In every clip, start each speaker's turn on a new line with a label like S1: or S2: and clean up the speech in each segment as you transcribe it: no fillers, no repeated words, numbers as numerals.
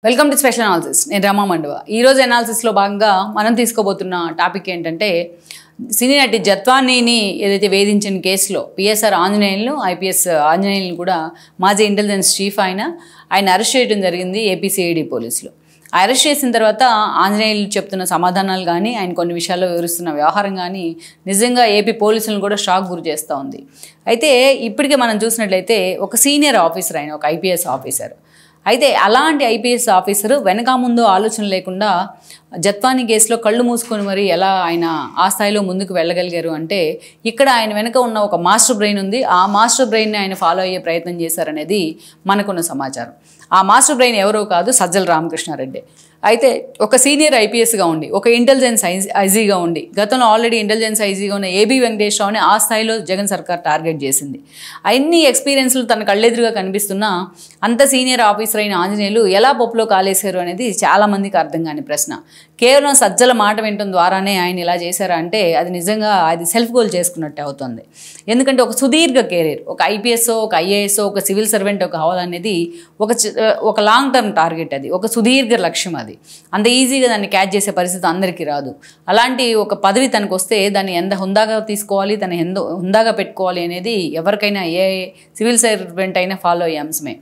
S1: Welcome to special analysis. నేను రమా మండవ. ఈరోజు అనాలిసిస్లో భాగంగా మనం తీసుకోబోతున్న టాపిక్ ఏంటంటే సినీ నటి జత్వానీని ఏదైతే వేధించిన కేసులో పిఎస్ఆర్ ఆంజనేయులను ఐపీఎస్ ఆంజనేయులను కూడా మాజీ ఇంటెలిజెన్స్ చీఫ్ ఆయన అరెస్ట్ చేయడం జరిగింది ఏపీసీఐడి పోలీసులు. అరెస్ట్ చేసిన తర్వాత ఆంజనేయులు చెప్తున్న సమాధానాలు కానీ ఆయన కొన్ని విషయాల్లో వివరిస్తున్న వ్యవహారం కానీ నిజంగా ఏపీ పోలీసులను కూడా షాక్ గురి చేస్తూ ఉంది. అయితే ఇప్పటికే మనం చూసినట్లయితే ఒక సీనియర్ ఆఫీసర్ ఆయన ఒక ఐపీఎస్ ఆఫీసర్. అయితే అలాంటి ఐపీఎస్ ఆఫీసరు వెనక ముందు ఆలోచన లేకుండా జత్వానీ కేసులో కళ్ళు మూసుకొని మరి ఎలా ఆయన ఆ స్థాయిలో ముందుకు వెళ్ళగలిగారు అంటే ఇక్కడ ఆయన వెనక ఉన్న ఒక మాస్టర్ బ్రెయిన్ ఉంది. ఆ మాస్టర్ బ్రెయిన్ని ఆయన ఫాలో అయ్యే ప్రయత్నం చేశారనేది మనకున్న సమాచారం. ఆ మాస్టర్ బ్రెయిన్ ఎవరో కాదు, సజ్జల రామకృష్ణారెడ్డి. అయితే ఒక సీనియర్ ఐపీఎస్గా ఉండి ఒక ఇంటెలిజెన్స్ ఐజీగా ఉండి గతంలో ఆల్రెడీ ఇంటెలిజెన్స్ ఐజీగా ఉన్న ఏబీ వెంకటేశ్వరరావుని ఆ స్థాయిలో జగన్ సర్కార్ టార్గెట్ చేసింది. అన్ని ఎక్స్పీరియన్స్లు తన కళ్ళెదురుగా కనిపిస్తున్నా అంత సీనియర్ ఆఫీసర్ అయిన ఆంజనేయులు ఎలా పప్పులో కాలేశారు అనేది చాలామందికి అర్థం కాని ప్రశ్న. కేవలం సజ్జల మాట వినటం ద్వారానే ఆయన ఇలా చేశారా అంటే అది నిజంగా అది సెల్ఫ్ గోల్ చేసుకున్నట్టే అవుతుంది. ఎందుకంటే ఒక సుదీర్ఘ కెరీర్, ఒక ఐపీఎస్, ఒక ఐఏఎస్, ఒక సివిల్ సర్వెంట్ ఒక అవ్వాలనేది ఒక లాంగ్ టర్మ్ టార్గెట్. అది ఒక సుదీర్ఘ లక్ష్యం. అది అంత ఈజీగా దాన్ని క్యాచ్ చేసే పరిస్థితి అందరికీ రాదు. అలాంటి ఒక పదవి తనకు వస్తే దాన్ని ఎంత హుందాగా తీసుకోవాలి, తను ఎంత హుందాగా పెట్టుకోవాలి అనేది ఎవరికైనా ఏ సివిల్ సర్వెంట్ అయినా ఫాలో అయ్యే అంశమే.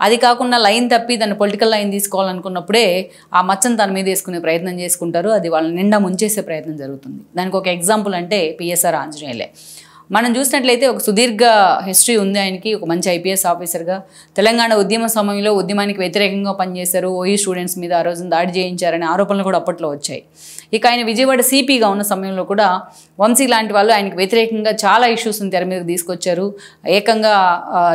S1: అది కాకుండా లైన్ తప్పి తను పొలిటికల్ లైన్ తీసుకోవాలనుకున్నప్పుడే ఆ మచ్చను తన మీద వేసుకునే ప్రయత్నం చేసుకుంటారు. అది వాళ్ళని నిండా ముంచేసే ప్రయత్నం జరుగుతుంది. దానికి ఒక ఎగ్జాంపుల్ అంటే పిఎస్ఆర్ ఆంజనేయులే. మనం చూసినట్లయితే ఒక సుదీర్ఘ హిస్టరీ ఉంది ఆయనకి. ఒక మంచి ఐపీఎస్ ఆఫీసర్గా తెలంగాణ ఉద్యమ సమయంలో ఉద్యమానికి వ్యతిరేకంగా పనిచేశారు. ఓఈ స్టూడెంట్స్ మీద ఆ రోజున దాడి చేయించారనే ఆరోపణలు కూడా అప్పట్లో వచ్చాయి. ఇక ఆయన విజయవాడ సిపిగా ఉన్న సమయంలో కూడా వంశీ లాంటి వాళ్ళు ఆయనకు వ్యతిరేకంగా చాలా ఇష్యూస్ని తెర మీదకి తీసుకొచ్చారు. ఏకంగా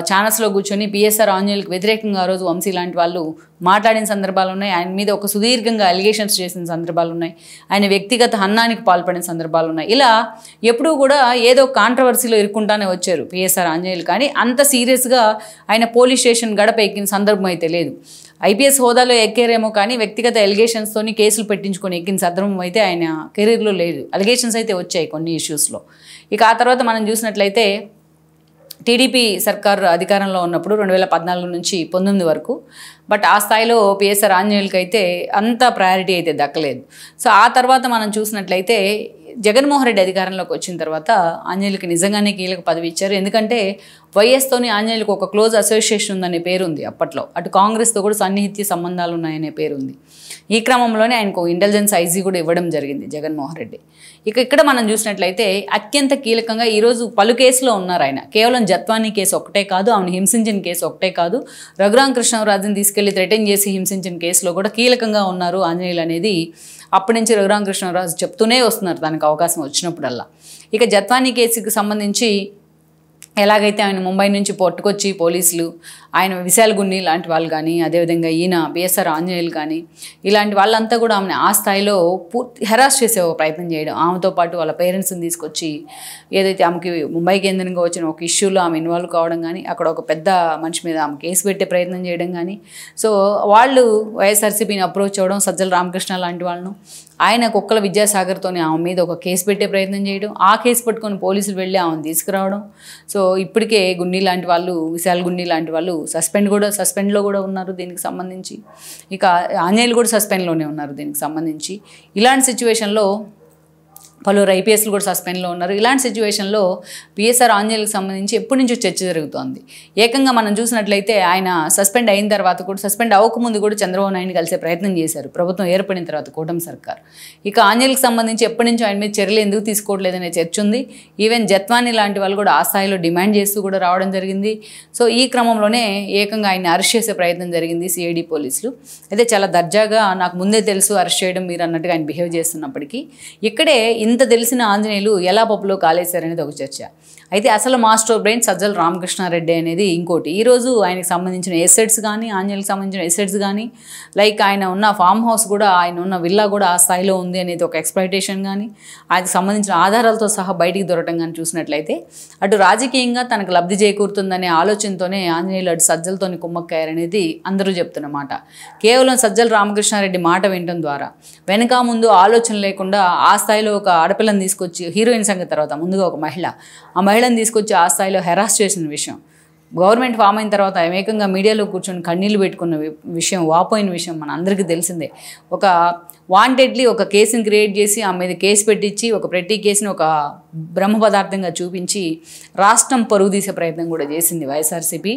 S1: ఛానల్స్లో కూర్చొని పిఎస్ఆర్ ఆంజనేయులకు వ్యతిరేకంగా ఆ రోజు వంశీ లాంటి వాళ్ళు మాట్లాడిన సందర్భాలు ఉన్నాయి. ఆయన మీద ఒక సుదీర్ఘంగా అలిగేషన్స్ చేసిన సందర్భాలు ఉన్నాయి. ఆయన వ్యక్తిగత హన్నానికి పాల్పడిన సందర్భాలు ఉన్నాయి. ఇలా ఎప్పుడూ కూడా ఏదో కాంట్రవర్సీలో ఇరుక్కుంటానే వచ్చారు పిఎస్ఆర్ ఆంజనేయులు. కానీ అంత సీరియస్గా ఆయన పోలీస్ స్టేషన్ గడప ఎక్కిన సందర్భం అయితే లేదు. ఐపీఎస్ హోదాలో ఎక్కారేమో కానీ వ్యక్తిగత ఎలిగేషన్స్తోని కేసులు పెట్టించుకొని ఎక్కిన సందర్భం అయితే ఆయన కెరీర్లో లేదు. అలిగేషన్స్ అయితే వచ్చాయి కొన్ని ఇష్యూస్లో. ఇక ఆ తర్వాత మనం చూసినట్లయితే టీడీపీ సర్కారు అధికారంలో ఉన్నప్పుడు 2014 నుంచి 19 వరకు బట్ ఆ స్థాయిలో పిఎస్ఆర్ ఆంజనేయులకి అయితే అంత ప్రయారిటీ అయితే దక్కలేదు. సో ఆ తర్వాత మనం చూసినట్లయితే జగన్మోహన్ రెడ్డి అధికారంలోకి వచ్చిన తర్వాత ఆంజనేయులకి నిజంగానే కీలక పదవి ఇచ్చారు. ఎందుకంటే వైఎస్తోని ఆంజనేయులకు ఒక క్లోజ్ అసోసియేషన్ ఉందనే పేరుంది అప్పట్లో. అటు కాంగ్రెస్తో కూడా సన్నిహిత్య సంబంధాలు ఉన్నాయనే పేరుంది. ఈ క్రమంలోనే ఆయనకు ఇంటెలిజెన్స్ ఐజీ కూడా ఇవ్వడం జరిగింది జగన్మోహన్ రెడ్డి. ఇక్కడ మనం చూసినట్లయితే అత్యంత కీలకంగా ఈరోజు పలు కేసులో ఉన్నారు ఆయన. కేవలం జత్వానీ కేసు ఒకటే కాదు, ఆమెను హింసించిన కేసు ఒకటే కాదు, రఘురామకృష్ణరాజుని తీసుకెళ్లి థ్రెటన్ చేసి హింసించిన కేసులో కూడా కీలకంగా ఉన్నారు ఆంజనేయులు అనేది అప్పటి నుంచి రఘురామకృష్ణరాజు చెప్తూనే వస్తున్నారు తనకు అవకాశం వచ్చినప్పుడల్లా. ఇక జత్వానీ కేసుకి సంబంధించి ఎలాగైతే ఆయన ముంబై నుంచి పట్టుకొచ్చి పోలీసులు ఆయన విశాల్ గున్ని లాంటి వాళ్ళు కానీ అదేవిధంగా ఈయన పిఎస్ఆర్ ఆంజనేయులు కానీ ఇలాంటి వాళ్ళంతా కూడా ఆమెను ఆ స్థాయిలో పూర్తి హెరాస్ చేసే ఒక ప్రయత్నం చేయడం, ఆమెతో పాటు వాళ్ళ పేరెంట్స్ని తీసుకొచ్చి ఏదైతే ఆమెకి ముంబై కేంద్రంగా వచ్చిన ఒక ఇష్యూలో ఆమె ఇన్వాల్వ్ కావడం కానీ అక్కడ ఒక పెద్ద మనిషి మీద ఆమె కేసు పెట్టే ప్రయత్నం చేయడం కానీ, సో వాళ్ళు వైఎస్ఆర్సీపీని అప్రోచ్ అవ్వడం, సజ్జల రామకృష్ణ లాంటి వాళ్ళను, ఆయన కుక్కల విద్యాసాగర్తోనే ఆమె మీద ఒక కేసు పెట్టే ప్రయత్నం చేయడం, ఆ కేసు పట్టుకొని పోలీసులు వెళ్ళి ఆమెను తీసుకురావడం. సో ఇప్పటికే గున్ని లాంటి వాళ్ళు, విశాల్ గున్ని లాంటి వాళ్ళు సస్పెండ్లో కూడా ఉన్నారు దీనికి సంబంధించి. ఇక ఆంజనేయులు కూడా సస్పెండ్లోనే ఉన్నారు దీనికి సంబంధించి. ఇలాంటి సిచ్యువేషన్లో పలువురు ఐపీఎస్లు కూడా సస్పెండ్లో ఉన్నారు. ఇలాంటి సిచ్యువేషన్లో పిఎస్ఆర్ ఆంజనేయులకు సంబంధించి ఎప్పటి నుంచో చర్చ జరుగుతోంది. ఏకంగా మనం చూసినట్లయితే ఆయన సస్పెండ్ అయిన తర్వాత కూడా, సస్పెండ్ అవ్వకముందు కూడా చంద్రబాబు నాయుడిని కలిసే ప్రయత్నం చేశారు ప్రభుత్వం ఏర్పడిన తర్వాత కూటమి సర్కార్. ఇక ఆంజనేయులకు సంబంధించి ఎప్పటి నుంచో ఆయన మీద చర్యలు ఎందుకు తీసుకోవట్లేదనే చర్చ ఉంది. ఈవెన్ జత్వానీ లాంటి వాళ్ళు కూడా ఆ స్థాయిలో డిమాండ్ చేస్తూ కూడా రావడం జరిగింది. సో ఈ క్రమంలోనే ఏకంగా ఆయన అరెస్ట్ చేసే ప్రయత్నం జరిగింది సిఐడి పోలీసులు. అయితే చాలా దర్జాగా నాకు ముందే తెలుసు అరెస్ట్ చేయడం మీరు అన్నట్టుగా ఆయన బిహేవ్ చేస్తున్నప్పటికీ ఇక్కడే ఇంత తెలిసిన ఆంజనేయులు ఎలా పప్పులో కాలేశారనేది ఒక చర్చ. అయితే అసలు మాస్టర్ బ్రెయిన్ సజ్జల రామకృష్ణారెడ్డి అనేది ఇంకోటి. ఈరోజు ఆయనకు సంబంధించిన ఎసెట్స్ కానీ, ఆంజనేయులకు సంబంధించిన ఎసెట్స్ కానీ, లైక్ ఆయన ఉన్న ఫామ్ హౌస్ కూడా, ఆయన ఉన్న విల్లా కూడా ఆ స్థాయిలో ఉంది అనేది ఒక ఎక్స్‌ప్లాయిటేషన్ కానీ, ఆయనకు సంబంధించిన ఆధారాలతో సహా బయటికి దొరకడం కానీ చూసినట్లయితే అటు రాజకీయంగా తనకు లబ్ధి చేకూరుతుందనే ఆలోచనతోనే ఆంజనేయులు అటు సజ్జలతోని కుమ్మక్కయ్యారనేది అందరూ చెప్తున్నమాట. కేవలం సజ్జల రామకృష్ణారెడ్డి మాట వినడం ద్వారా వెనక ముందు ఆలోచన లేకుండా ఆ స్థాయిలో ఒక ఆడపిల్లని తీసుకొచ్చి, హీరోయిన్ సంగతి తర్వాత ముందుగా ఒక మహిళ, ఆ మహిళను తీసుకొచ్చి ఆ స్థాయిలో హెరాస్ చేసిన విషయం గవర్నమెంట్ ఫామ్ అయిన తర్వాత ఏకంగా మీడియాలో కూర్చొని కన్నీళ్లు పెట్టుకున్న విషయం, వాపోయిన విషయం మన అందరికీ తెలిసిందే. ఒక వాంటెడ్లీ ఒక కేసుని క్రియేట్ చేసి ఆమె మీద కేసు పెట్టించి ఒక ప్రతి కేసుని ఒక బ్రహ్మ పదార్థంగా చూపించి రాష్ట్రం పరుగు తీసే ప్రయత్నం కూడా చేసింది వైఎస్ఆర్సీపీ.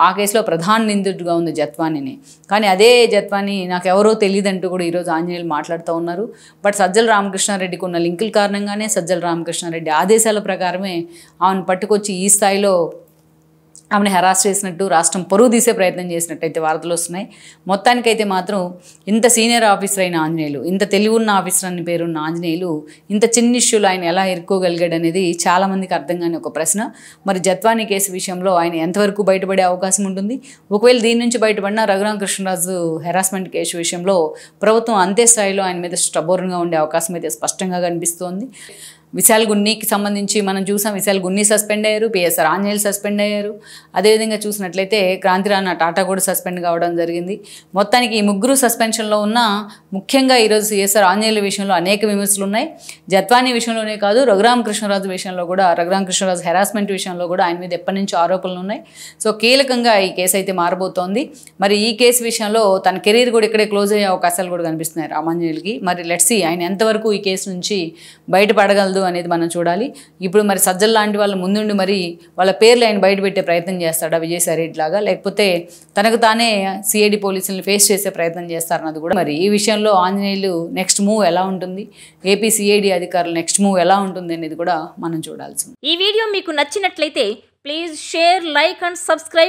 S1: ఆ కేసులో ప్రధాన నిందితుడిగా ఉంది జత్వానీని. కానీ అదే జత్వానీ నాకు ఎవరో తెలియదంటూ కూడా ఈరోజు ఆంజనేయులు మాట్లాడుతూ ఉన్నారు. బట్ సజ్జల రామకృష్ణారెడ్డికి ఉన్న లింకుల కారణంగానే సజ్జల రామకృష్ణారెడ్డి ఆదేశాల ప్రకారమే ఆమెను పట్టుకొచ్చి ఈ స్థాయిలో ఆమెను హెరాస్ చేసినట్టు, రాష్ట్రం పరువు తీసే ప్రయత్నం చేసినట్టయితే వార్తలు వస్తున్నాయి. మొత్తానికైతే మాత్రం ఇంత సీనియర్ ఆఫీసర్ అయిన ఆంజనేయులు, ఇంత తెలివి ఉన్న ఆఫీసర్ అని పేరున్న ఆంజనేయులు ఇంత చిన్న ఇష్యూలు ఆయన ఎలా ఇరుక్కోగలిగాడు అనేది చాలామందికి అర్థం కాని ఒక ప్రశ్న. మరి జత్వానీ కేసు విషయంలో ఆయన ఎంతవరకు బయటపడే అవకాశం ఉంటుంది? ఒకవేళ దీని నుంచి బయటపడినా రఘురామ కృష్ణరాజు హెరాస్మెంట్ కేసు విషయంలో ప్రభుత్వం అంతే స్థాయిలో ఆయన మీద స్టబోర్న్గా ఉండే అవకాశం అయితే స్పష్టంగా కనిపిస్తోంది. విశాల్ గున్నీకి సంబంధించి మనం చూసాం, విశాల్ గున్నీ సస్పెండ్ అయ్యారు, పిఎస్ఆర్ ఆంజనేయులు సస్పెండ్ అయ్యారు. అదేవిధంగా చూసినట్లయితే క్రాంతిరాణ టాటా కూడా సస్పెండ్ కావడం జరిగింది. మొత్తానికి ఈ ముగ్గురు సస్పెన్షన్లో ఉన్న ముఖ్యంగా ఈరోజు సిఎస్ఆర్ ఆంజనేయుల విషయంలో అనేక విమర్శలు ఉన్నాయి. జత్వానీ విషయంలోనే కాదు, రఘురామ కృష్ణరాజు విషయంలో కూడా, రఘురామ కృష్ణరాజు హెరాస్మెంట్ విషయంలో కూడా ఆయన మీద ఎప్పటి నుంచో ఆరోపణలు ఉన్నాయి. సో కీలకంగా ఈ కేసు అయితే మారబోతోంది. మరి ఈ కేసు విషయంలో తన కెరీర్ కూడా ఇక్కడే క్లోజ్ అయ్యే అవకాశాలు కూడా కనిపిస్తున్నాయి రామాంజనేయులకి. మరి లెట్స్ సీ ఆయన ఎంతవరకు ఈ కేసు నుంచి బయటపడగలదు అనేది మనం చూడాలి. ఇప్పుడు మరి సజ్జల లాంటి వాళ్ళ ముందుండి మరి వాళ్ళ పేర్లు ఆయన బయట పెట్టే ప్రయత్నం చేస్తాడా విజయసాయి రెడ్డి లాగా, లేకపోతే తనకు తానే సిఐడి పోలీసులను ఫేస్ చేసే ప్రయత్నం చేస్తారన్నది కూడా మరి ఈ విషయంలో ఆంజనేయులు నెక్స్ట్ మూవ్ ఎలా ఉంటుంది, ఏపీ సిఐడి అధికారులు నెక్స్ట్ మూవ్ ఎలా ఉంటుంది అనేది కూడా మనం చూడాల్సింది.
S2: ఈ వీడియో మీకు నచ్చినట్లయితే please share, like and subscribe.